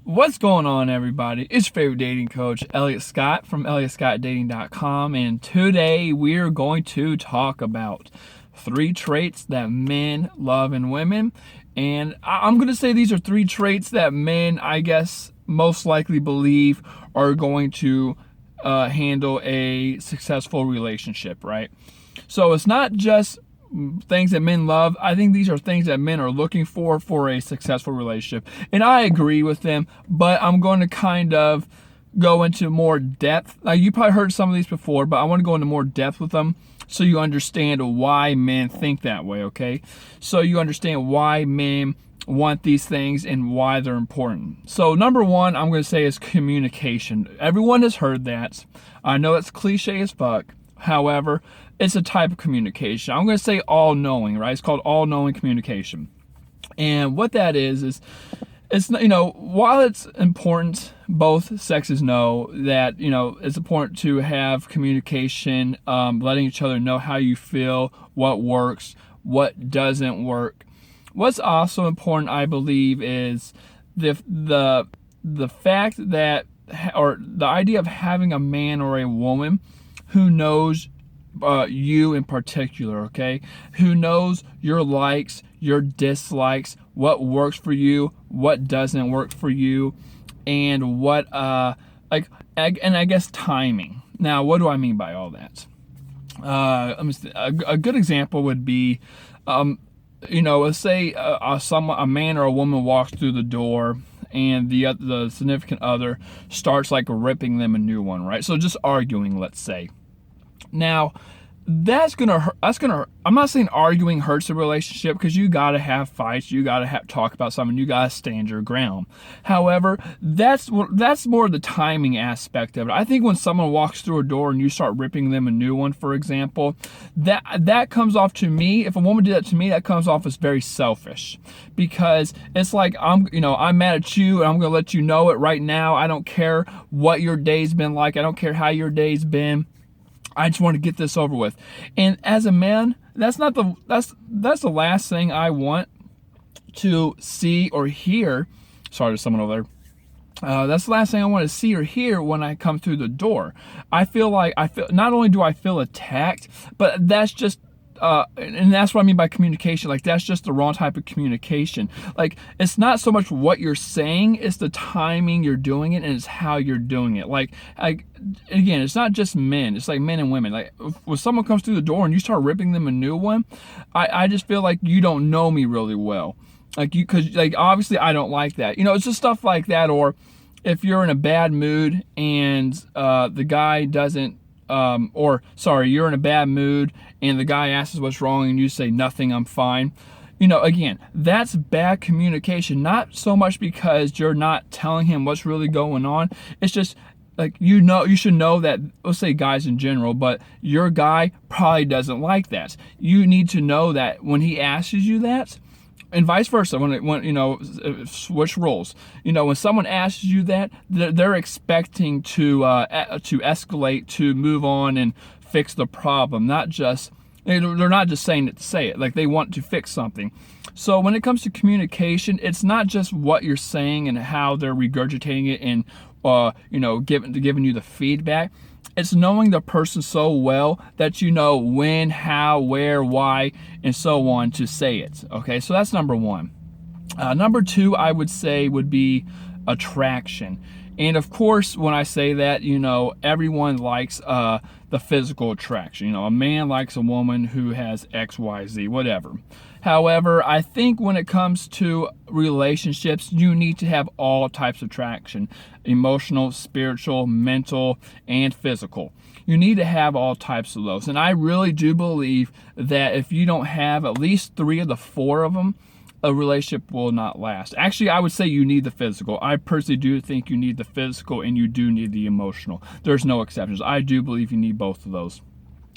What's going on, everybody? It's your favorite dating coach, Elliot Scott from ElliotScottDating.com, and today we're going to talk about 3 traits that men love in women. And I'm going to say these are 3 traits that men, I guess, most likely believe are going to handle a successful relationship, right? So it's not just things that men love. I think these are things that men are looking for a successful relationship. And I agree with them, but I'm going to kind of go into more depth. Now, you probably heard some of these before, but I want to go into more depth with them so you understand why men think that way, okay? So you understand why men want these things and why they're important. So number 1, I'm going to say is communication. Everyone has heard that. I know it's cliche as fuck. However, it's a type of communication. I'm going to say all-knowing, right? It's called all-knowing communication. And what that is it's, while it's important, both sexes know that, it's important to have communication, letting each other know how you feel, what works, what doesn't work. What's also important, I believe, is the fact that, or the idea of having a man or a woman who knows you in particular, okay? Who knows your likes, your dislikes, what works for you, what doesn't work for you, and what and I guess timing. Now, what do I mean by all that? A good example would be, let's say a man or a woman walks through the door and the significant other starts like ripping them a new one, right? So just arguing, let's say. Now, that's gonna hurt. I'm not saying arguing hurts a relationship, because you gotta have fights, you gotta talk about something, you gotta stand your ground. However, that's more the timing aspect of it. I think when someone walks through a door and you start ripping them a new one, for example, that comes off to me. If a woman did that to me, that comes off as very selfish, because it's like I'm mad at you and I'm gonna let you know it right now. I don't care what your day's been like. I don't care how your day's been. I just want to get this over with. And as a man, that's the last thing I want to see or hear. Sorry, there's someone over there. That's the last thing I want to see or hear when I come through the door. I feel not only do I feel attacked, but that's just and that's what I mean by communication. Like, that's just the wrong type of communication. Like, it's not so much what you're saying, it's the timing you're doing it, and it's how you're doing it. Like again, it's not just men, it's like men and women. Like, when someone comes through the door and you start ripping them a new one, I just feel like you don't know me really well. Because obviously I don't like that. It's just stuff like that. Or if you're in a bad mood and the guy doesn't you're in a bad mood and the guy asks what's wrong and you say nothing, I'm fine. Again, that's bad communication. Not so much because you're not telling him what's really going on. It's just like, you should know that, let's say guys in general, but your guy probably doesn't like that. You need to know that when he asks you that, and vice versa, when switch roles. When someone asks you that, they're expecting to escalate, to move on and fix the problem. They're not just saying it to say it. Like, they want to fix something. So when it comes to communication, it's not just what you're saying and how they're regurgitating it and giving you the feedback. It's knowing the person so well that you know when, how, where, why, and so on to say it. Okay, so that's number 1. Number 2, I would say, would be attraction. And of course, when I say that, everyone likes the physical attraction. A man likes a woman who has X, Y, Z, whatever. However, I think when it comes to relationships, you need to have all types of attraction: emotional, spiritual, mental, and physical. You need to have all types of those. And I really do believe that if you don't have at least 3 of the 4 of them, a relationship will not last. Actually, I would say you need the physical. I personally do think you need the physical and you do need the emotional. There's no exceptions. I do believe you need both of those.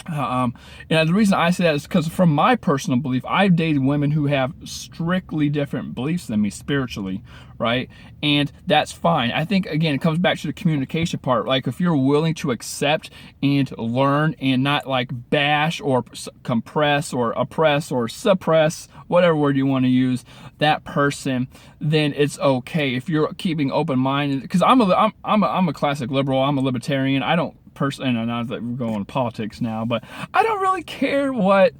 And the reason I say that is because, from my personal belief, I've dated women who have strictly different beliefs than me spiritually, right? And that's fine. I think, again, it comes back to the communication part. Like, if you're willing to accept and learn and not like bash or compress or oppress or suppress, whatever word you want to use, that person, then it's okay. If you're keeping open minded, because I'm a classic liberal. I'm a libertarian. I don't personally, and not that we're going to politics now, but I don't really care what,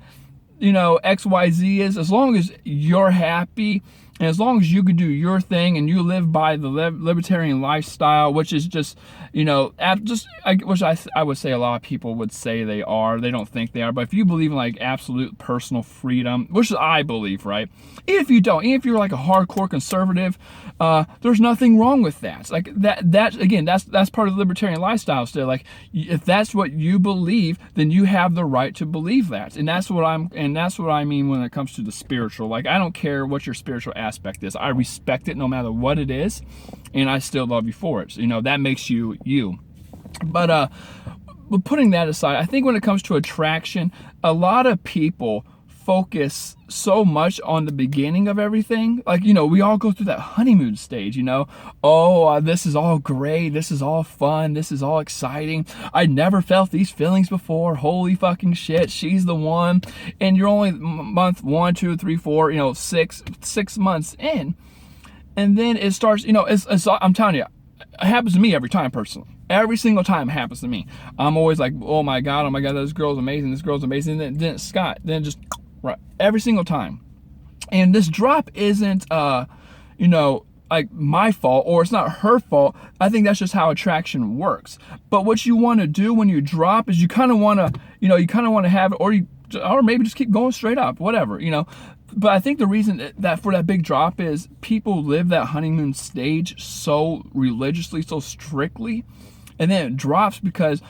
XYZ is, as long as you're happy and as long as you can do your thing and you live by the libertarian lifestyle, which is just, which I would say a lot of people would say they are. They don't think they are. But if you believe in like absolute personal freedom, which I believe, right? Even if you don't, even if you're like a hardcore conservative, there's nothing wrong with that. Like that's part of the libertarian lifestyle still. Like, if that's what you believe, then you have the right to believe that. And that's what I mean when it comes to the spiritual. Like, I don't care what your spiritual aspect is. I respect it no matter what it is, and I still love you for it. So, that makes you you. But putting that aside, I think when it comes to attraction, a lot of people focus so much on the beginning of everything. Like, we all go through that honeymoon stage, this is all great, this is all fun, this is all exciting, I never felt these feelings before, holy fucking shit, she's the one. And you're only month 1, 2, 3, 4, 6 months in, and then it starts, I'm telling you, it happens to me every time personally. Every single time it happens to me. I'm always like, oh my god, this girl's amazing, and then Scott, then just right, every single time. And this drop isn't like my fault, or it's not her fault. I think that's just how attraction works. But what you want to do when you drop is you kind of want to have it, or maybe just keep going straight up, whatever. But I think the reason that for that big drop is people live that honeymoon stage so religiously, so strictly, and then it drops because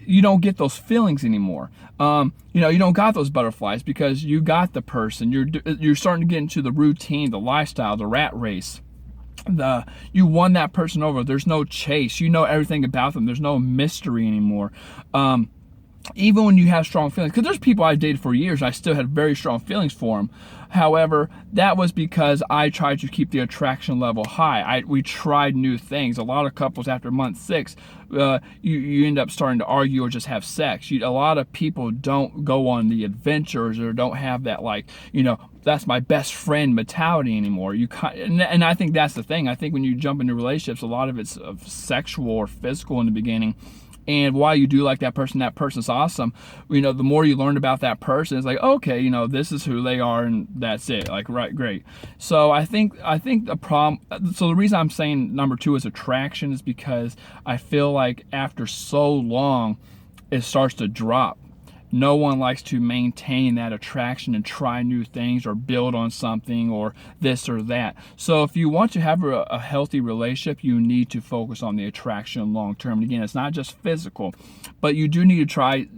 you don't get those feelings anymore. You don't got those butterflies because you got the person. You're starting to get into the routine, the lifestyle, the rat race. You won that person over. There's no chase. You know everything about them. There's no mystery anymore. Even when you have strong feelings, because there's people I dated for years, I still had very strong feelings for them. However, that was because I tried to keep the attraction level high. We tried new things. A lot of couples after month 6, you end up starting to argue or just have sex. A lot of people don't go on the adventures or don't have that that's my best friend mentality anymore. And I think that's the thing. I think when you jump into relationships, a lot of it's sexual or physical in the beginning. And while you do like that person's awesome, the more you learn about that person, it's like, okay, this is who they are and that's it. Like, right, great. So I think the problem, so the reason I'm saying number 2 is attraction is because I feel like after so long, it starts to drop. No one likes to maintain that attraction and try new things or build on something or this or that. So if you want to have a healthy relationship, you need to focus on the attraction long term. And again, it's not just physical, but you do need to try,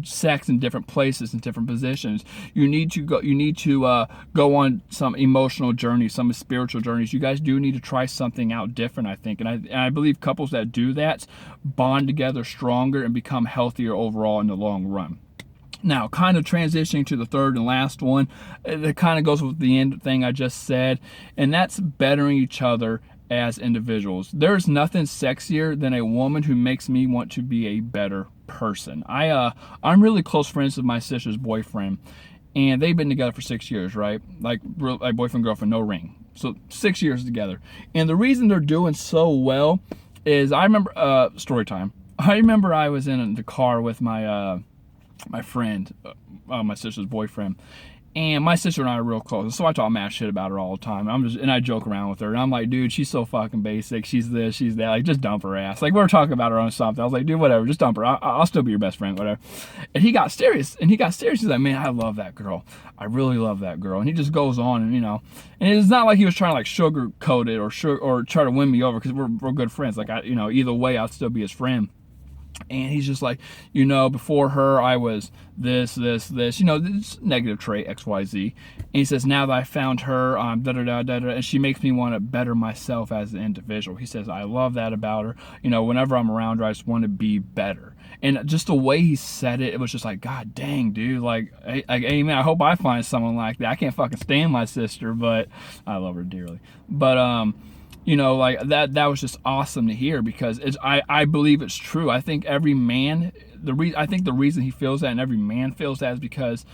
sex in different places and different positions. You need to go on some emotional journeys, some spiritual journeys. You guys do need to try something out different, I think. And I believe couples that do that bond together stronger and become healthier overall in the long run. Now, kind of transitioning to the third and last one, it kind of goes with the end thing I just said, and that's bettering each other as individuals. There's nothing sexier than a woman who makes me want to be a better person. I'm really close friends with my sister's boyfriend, and they've been together for 6 years, right? Like boyfriend, girlfriend, no ring. So 6 years together. And the reason they're doing so well is, I remember, story time. I remember I was in the car with my friend, my sister's boyfriend, and my sister and I are real close, so I talk mad shit about her all the time. And I joke around with her, and I'm like, dude, she's so fucking basic, she's this, she's that, like, just dump her ass. Like, we were talking about her on something, I was like, dude, whatever, just dump her, I'll still be your best friend, whatever. And he got serious, he's like, man, I love that girl, I really love that girl. And he just goes on, and and it's not like he was trying to like sugarcoat it or try to win me over, because we're good friends. Like, either way, I'll still be his friend. And he's just like, you know, before her, I was this, you know, this negative trait, XYZ. And he says, now that I found her, and she makes me want to better myself as an individual. He says, I love that about her. You know, whenever I'm around her, I just want to be better. And just the way he said it, it was just like, God dang, dude. Like, amen. I hope I find someone like that. I can't fucking stand my sister, but I love her dearly. But, you know, like that was just awesome to hear, because I believe it's true. I think every man, I think the reason he feels that and every man feels that is because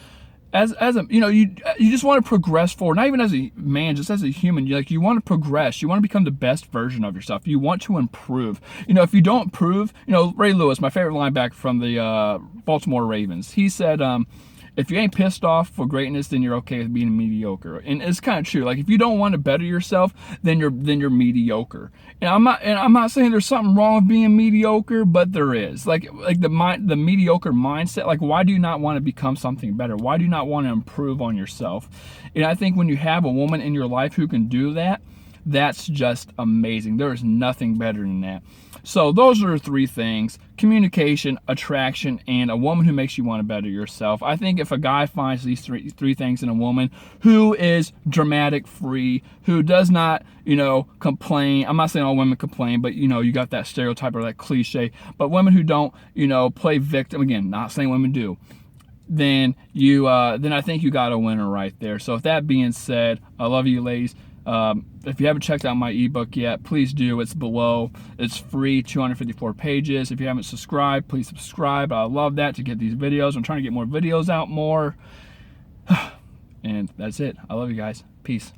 as a, you know, you just want to progress forward, not even as a man, just as a human. You want to progress. You want to become the best version of yourself. You want to improve. You know, if you don't improve, you know, Ray Lewis, my favorite linebacker from the Baltimore Ravens, he said, if you ain't pissed off for greatness, then you're okay with being mediocre. And it's kind of true. Like, if you don't want to better yourself, then you're mediocre. And I'm not saying there's something wrong with being mediocre, but there is. Like the mediocre mindset. Like, why do you not want to become something better? Why do you not want to improve on yourself? And I think when you have a woman in your life who can do that, that's just amazing. There is nothing better than that. So those are 3 things: communication, attraction, and a woman who makes you want to better yourself. I think if a guy finds these three things in a woman who is dramatic free, who does not, you know, complain. I'm not saying all women complain, but, you know, you got that stereotype or that cliche. But women who don't, you know, play victim, again, not saying women do, then I think you got a winner right there. So with that being said, I love you, ladies. If you haven't checked out my ebook yet, please do. It's below. It's free, 254 pages. If you haven't subscribed, please subscribe. I love that, to get these videos. I'm trying to get more videos out more. And that's it. I love you guys. Peace.